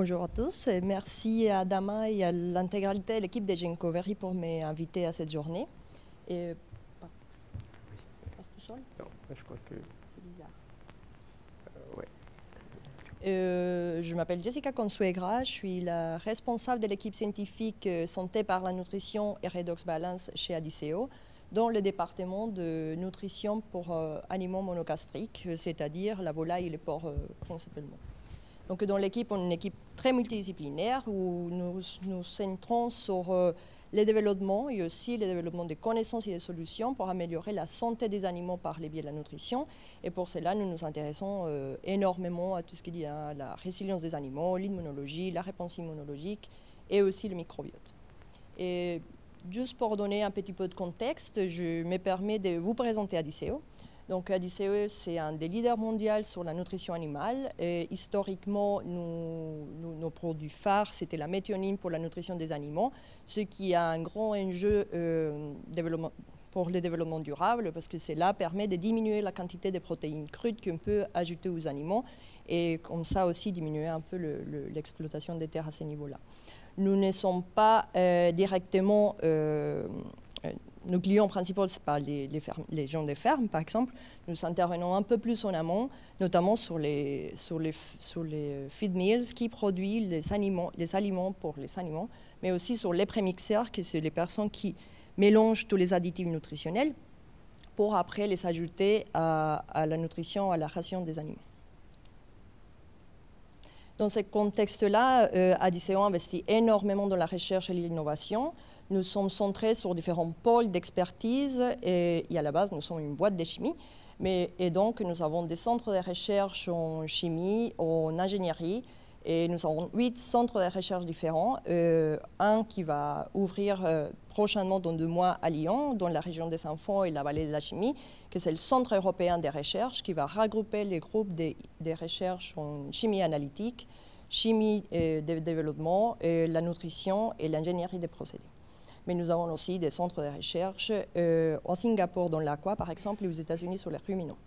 Bonjour à tous, et merci à Adama et à l'intégralité de l'équipe de Gencovery pour m'inviter à cette journée. Et... Passe tout seul ? Non, je crois que... C'est bizarre. Ouais. Je m'appelle Jessica Consuegra, je suis la responsable de l'équipe scientifique santé par la nutrition et redox balance chez Adiceo, dans le département de nutrition pour animaux monogastriques, c'est-à-dire la volaille et les porcs principalement. Donc dans l'équipe, on est une équipe très multidisciplinaire où nous nous centrons sur les développements et aussi le développement des connaissances et des solutions pour améliorer la santé des animaux par le biais de la nutrition. Et pour cela, nous nous intéressons énormément à tout ce qui est à la résilience des animaux, l'immunologie, la réponse immunologique et aussi le microbiote. Et juste pour donner un petit peu de contexte, je me permets de vous présenter Adiceo. Donc Adiceo, c'est un des leaders mondiaux sur la nutrition animale. Et historiquement, nos produits phares, c'était la méthionine pour la nutrition des animaux, ce qui a un grand enjeu pour le développement durable, parce que cela permet de diminuer la quantité de protéines crudes qu'on peut ajouter aux animaux, et comme ça aussi diminuer un peu l'exploitation des terres à ce niveau-là. Nous ne sommes pas directement... nos clients principaux, ce n'est pas les gens des fermes, par exemple. Nous intervenons un peu plus en amont, notamment sur les feed mills qui produisent les aliments pour les animaux, mais aussi sur les prémixeurs, qui sont les personnes qui mélangent tous les additifs nutritionnels pour après les ajouter à la nutrition, à la ration des animaux. Dans ce contexte-là, Adiceo investit énormément dans la recherche et l'innovation. Nous sommes centrés sur différents pôles d'expertise et à la base, nous sommes une boîte de chimie. Et donc, nous avons des centres de recherche en chimie, en ingénierie, et nous avons 8 centres de recherche différents. Un qui va ouvrir prochainement dans 2 mois à Lyon, dans la région des enfants et la vallée de la chimie, que c'est le Centre européen de recherche qui va regrouper les groupes de recherche en chimie analytique, chimie de développement, la nutrition et l'ingénierie des procédés. Mais nous avons aussi des centres de recherche au Singapour, dans l'aqua, par exemple, et aux États-Unis sur les ruminants.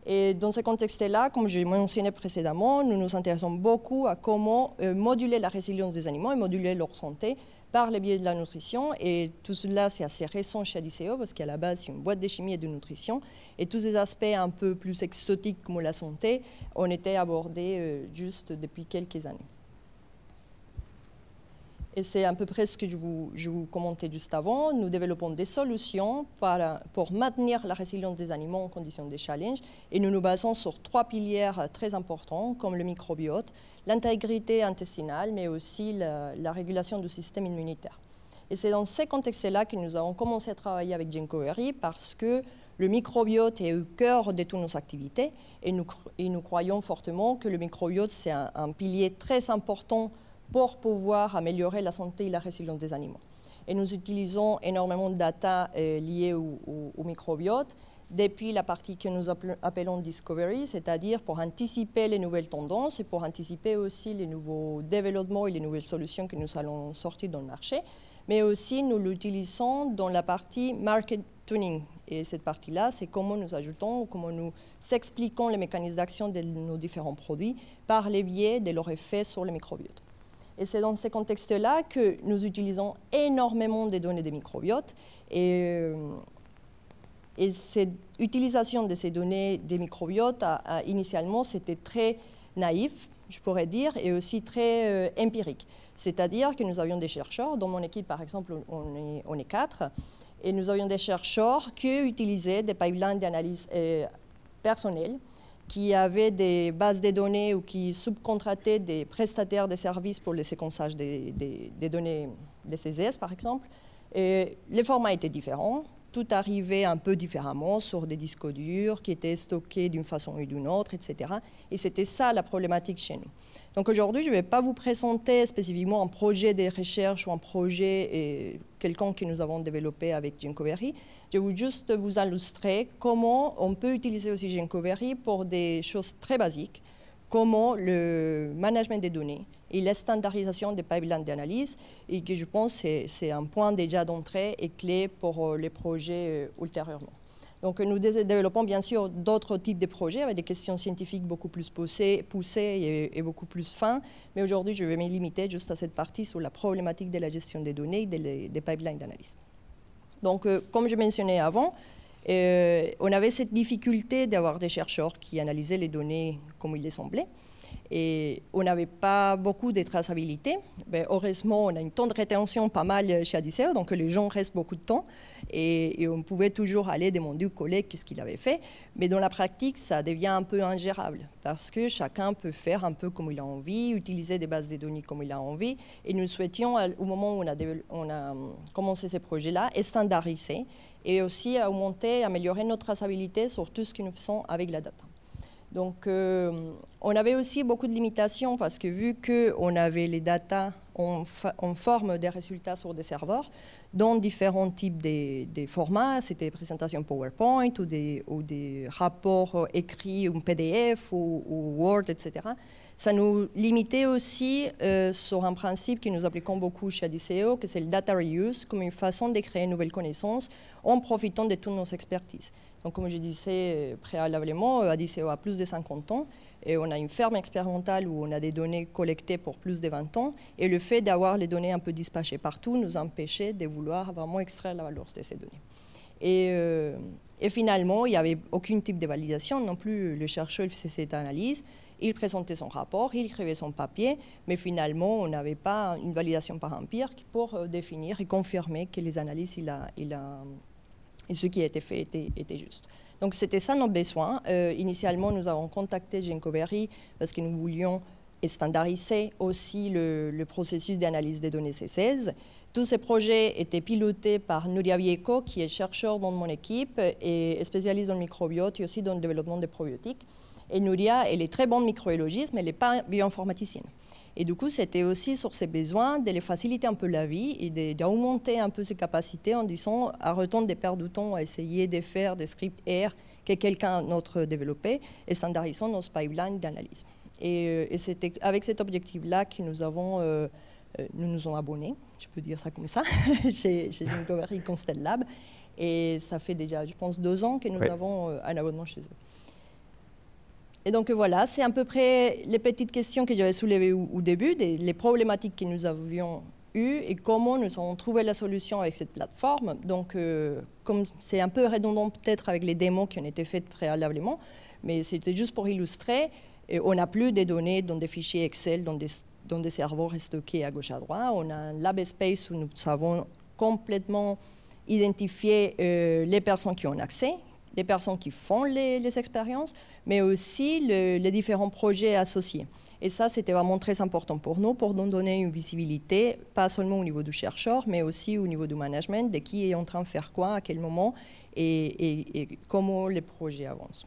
Et dans ce contexte-là, comme je mentionné précédemment, nous nous intéressons beaucoup à comment moduler la résilience des animaux et moduler leur santé par le biais de la nutrition. Et tout cela, c'est assez récent chez Adiceo, parce qu'à la base, c'est une boîte de chimie et de nutrition. Et tous ces aspects un peu plus exotiques comme la santé ont été abordés juste depuis quelques années. Et c'est à peu près ce que je vous commentais juste avant. Nous développons des solutions pour maintenir la résilience des animaux en conditions de challenge. Et nous nous basons sur 3 piliers très importants, comme le microbiote, l'intégrité intestinale, mais aussi la régulation du système immunitaire. Et c'est dans ces contextes-là que nous avons commencé à travailler avec Gencovery, parce que le microbiote est au cœur de toutes nos activités. Et nous croyons fortement que le microbiote, c'est un pilier très important pour pouvoir améliorer la santé et la résilience des animaux. Et nous utilisons énormément de data liées au microbiote, depuis la partie que nous appelons Discovery, c'est-à-dire pour anticiper les nouvelles tendances et pour anticiper aussi les nouveaux développements et les nouvelles solutions que nous allons sortir dans le marché. Mais aussi, nous l'utilisons dans la partie market tuning. Et cette partie-là, c'est comment nous ajoutons, comment nous expliquons les mécanismes d'action de nos différents produits par les biais de leur effet sur le microbiote. Et c'est dans ce contexte-là que nous utilisons énormément de données de microbiote. Et cette utilisation de ces données des microbiotes, initialement, c'était très naïf, je pourrais dire, et aussi très empirique. C'est-à-dire que nous avions des chercheurs, dans mon équipe, par exemple, on est 4, et nous avions des chercheurs qui utilisaient des pipelines d'analyse personnels, qui avaient des bases de données ou qui subcontractaient des prestataires de services pour le séquençage des données des CSS, par exemple. Et les formats étaient différents. Tout arrivait un peu différemment sur des disques durs qui étaient stockés d'une façon ou d'une autre, etc. Et c'était ça la problématique chez nous. Donc aujourd'hui, je ne vais pas vous présenter spécifiquement un projet de recherche ou un projet quelconque que nous avons développé avec Gencovery. Je vais juste vous illustrer comment on peut utiliser aussi Gencovery pour des choses très basiques, comment le management des données et la standardisation des pipelines d'analyse, et que je pense que c'est un point déjà d'entrée et clé pour les projets ultérieurement. Donc nous développons bien sûr d'autres types de projets avec des questions scientifiques beaucoup plus poussées et beaucoup plus fins, mais aujourd'hui je vais me limiter juste à cette partie sur la problématique de la gestion des données et des pipelines d'analyse. Donc comme je mentionnais avant, on avait cette difficulté d'avoir des chercheurs qui analysaient les données comme il les semblait. Et on n'avait pas beaucoup de traçabilité. Mais heureusement, on a une temps de rétention pas mal chez Adiceo, donc les gens restent beaucoup de temps. Et on pouvait toujours aller demander au collègue qu'est-ce qu'il avait fait. Mais dans la pratique, ça devient un peu ingérable parce que chacun peut faire un peu comme il a envie, utiliser des bases de données comme il a envie. Et nous souhaitions, au moment où on a commencé ces projets-là, standardiser et aussi augmenter, améliorer notre traçabilité sur tout ce que nous faisons avec la data. Donc, on avait aussi beaucoup de limitations parce que vu qu'on avait les data en forme des résultats sur des serveurs, dans différents types de formats, c'était des présentations PowerPoint ou des rapports écrits, ou PDF ou Word, etc. Ça nous limitait aussi sur un principe que nous appliquons beaucoup chez Adiceo, que c'est le data reuse, comme une façon de créer une nouvelle connaissance en profitant de toutes nos expertises. Donc, comme je disais préalablement, Adiceo a plus de 50 ans et on a une ferme expérimentale où on a des données collectées pour plus de 20 ans. Et le fait d'avoir les données un peu dispatchées partout nous empêchait de vouloir vraiment extraire la valeur de ces données. Et finalement, il n'y avait aucun type de validation non plus. Le chercheur faisait cette analyse, il présentait son rapport, il écrivait son papier, mais finalement, on n'avait pas une validation par empirique pour définir et confirmer que les analyses et ce qui a été fait était juste. Donc c'était ça nos besoins. Initialement, nous avons contacté Ginkgo Berry parce que nous voulions standardiser aussi le processus d'analyse des données C16. Tous ces projets étaient pilotés par Nuria Vieco, qui est chercheur dans mon équipe et spécialiste dans le microbiote et aussi dans le développement des probiotiques. Et Nuria, elle est très bonne microbiologiste, mais elle n'est pas bioinformaticienne. Et du coup, c'était aussi sur ses besoins de les faciliter un peu la vie et d'augmenter un peu ses capacités en disant, arrêtons de perdre du temps à essayer de faire des scripts R que quelqu'un d'autre développait et standardisons nos pipelines d'analyse. Et c'était avec cet objectif-là que nous nous ont abonnés, je peux dire ça comme ça, chez Ginkgo Berry Constel Lab. Et ça fait déjà, je pense, 2 ans que nous avons un abonnement chez eux. Et donc voilà, c'est à peu près les petites questions que j'avais soulevées au début, les problématiques que nous avions eues et comment nous avons trouvé la solution avec cette plateforme. Donc, comme c'est un peu redondant peut-être avec les démos qui ont été faites préalablement, mais c'était juste pour illustrer, on n'a plus des données dans des fichiers Excel, dans des serveurs stockés à gauche à droite. On a un lab space où nous savons complètement identifier les personnes qui ont accès, les personnes qui font les expériences, mais aussi les différents projets associés. Et ça, c'était vraiment très important pour nous donner une visibilité, pas seulement au niveau du chercheur, mais aussi au niveau du management, de qui est en train de faire quoi, à quel moment, et comment les projets avancent.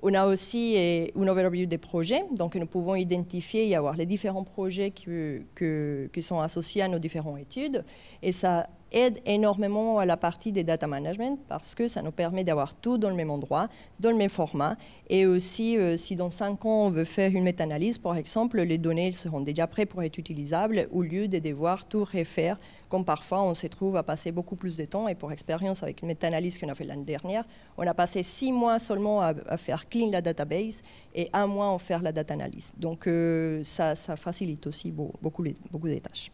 On a aussi une overview des projets, donc nous pouvons identifier et avoir les différents projets qui sont associés à nos différentes études, et ça aide énormément à la partie des data management parce que ça nous permet d'avoir tout dans le même endroit, dans le même format. Et aussi, si dans 5 ans, on veut faire une méta-analyse, par exemple, les données seront déjà prêtes pour être utilisables au lieu de devoir tout refaire, comme parfois on se trouve à passer beaucoup plus de temps. Et pour expérience, avec une méta-analyse qu'on a fait l'année dernière, on a passé 6 mois seulement à faire clean la database et 1 mois à faire la data analyse. Donc, ça facilite aussi beaucoup des tâches.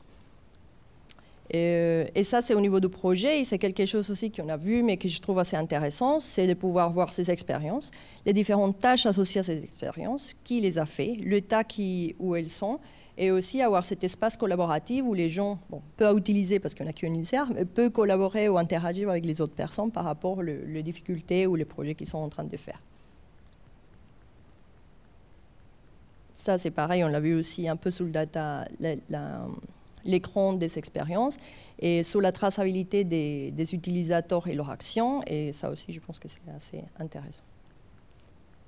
Et ça, c'est au niveau du projet, et c'est quelque chose aussi qu'on a vu, mais que je trouve assez intéressant, c'est de pouvoir voir ces expériences, les différentes tâches associées à ces expériences, qui les a fait, le tas où elles sont, et aussi avoir cet espace collaboratif où les gens peuvent utiliser, parce qu'on n'a qu'un user, mais peuvent collaborer ou interagir avec les autres personnes par rapport aux difficultés ou les projets qu'ils sont en train de faire. Ça, c'est pareil, on l'a vu aussi un peu sous le data, l'écran des expériences et sur la traçabilité des utilisateurs et leurs actions. Et ça aussi, je pense que c'est assez intéressant.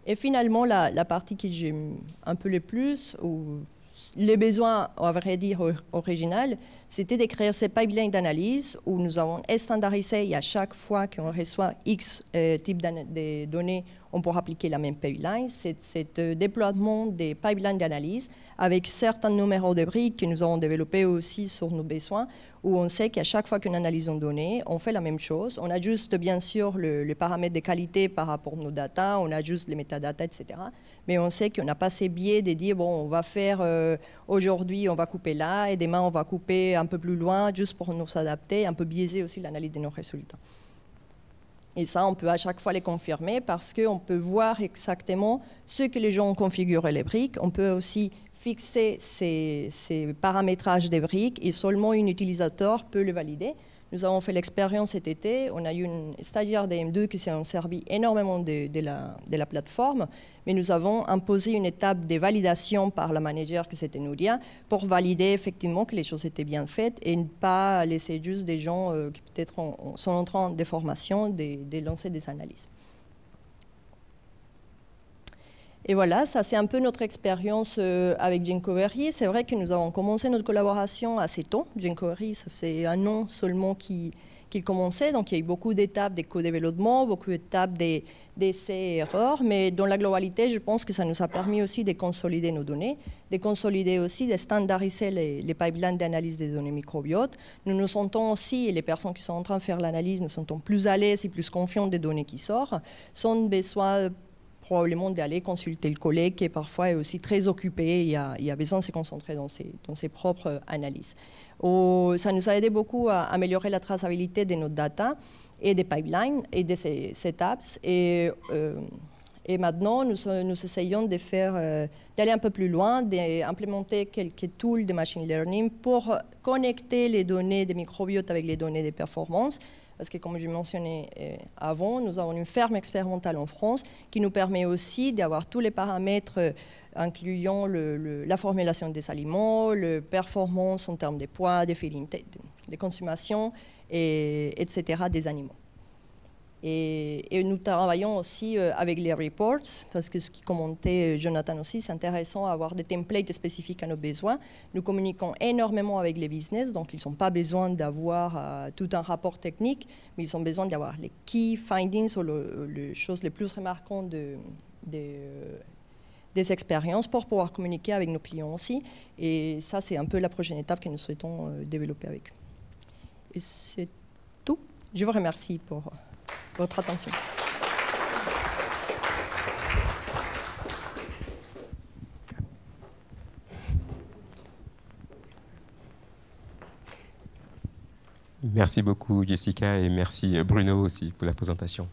Et finalement, la partie que j'aime un peu le plus, ou les besoins, à vrai dire, original, c'était de créer ces pipelines d'analyse où nous avons standardisé et à chaque fois qu'on reçoit X type de données, on pourra appliquer la même pipeline. C'est déploiement des pipelines d'analyse avec certains numéros de briques que nous avons développés aussi sur nos besoins, où on sait qu'à chaque fois qu'une analyse en données, on fait la même chose. On ajuste bien sûr les paramètres de qualité par rapport à nos data, on ajuste les métadatas, etc. Mais on sait qu'on n'a pas ces biais de dire, bon, on va faire aujourd'hui, on va couper là, et demain, on va couper un peu plus loin, juste pour nous adapter, un peu biaiser aussi l'analyse de nos résultats. Et ça, on peut à chaque fois les confirmer parce qu'on peut voir exactement ce que les gens ont configuré les briques. On peut aussi fixer ces paramétrages des briques et seulement un utilisateur peut le valider. Nous avons fait l'expérience cet été. On a eu une stagiaire DM2 qui s'est servi énormément de la plateforme, mais nous avons imposé une étape de validation par la manager qui c'était Nouria pour valider effectivement que les choses étaient bien faites et ne pas laisser juste des gens qui peut-être sont en train de formation de lancer des analyses. Et voilà, ça c'est un peu notre expérience avec Djankovery. C'est vrai que nous avons commencé notre collaboration assez tôt. Djankovery, c'est un an seulement qu'il commençait, donc il y a eu beaucoup d'étapes de co-développement, beaucoup d'étapes d'essais et erreurs, mais dans la globalité, je pense que ça nous a permis aussi de consolider nos données, de consolider aussi, de standardiser les pipelines d'analyse des données microbiotes. Nous nous sentons aussi, et les personnes qui sont en train de faire l'analyse, nous sentons plus à l'aise et plus confiants des données qui sortent, sans besoin probablement d'aller consulter le collègue qui parfois est aussi très occupé, il a besoin de se concentrer dans ses propres analyses. Ça nous a aidé beaucoup à améliorer la traçabilité de nos data et des pipelines et de ces setups. Et maintenant, nous essayons d'aller un peu plus loin, d'implémenter quelques tools de machine learning pour connecter les données des microbiotes avec les données de performance. Parce que, comme je mentionnais avant, nous avons une ferme expérimentale en France qui nous permet aussi d'avoir tous les paramètres incluant la formulation des aliments, la performance en termes de poids, de feeding, de consommation, etc. des animaux. Et nous travaillons aussi avec les reports, parce que ce qui commentait Jonathan aussi, c'est intéressant d'avoir des templates spécifiques à nos besoins. Nous communiquons énormément avec les business, donc ils n'ont pas besoin d'avoir tout un rapport technique, mais ils ont besoin d'avoir les key findings ou les choses les plus remarquantes des expériences pour pouvoir communiquer avec nos clients aussi. Et ça, c'est un peu la prochaine étape que nous souhaitons développer avec eux. Et c'est tout. Je vous remercie pour votre attention. Merci beaucoup Jessica et merci Bruno aussi pour la présentation.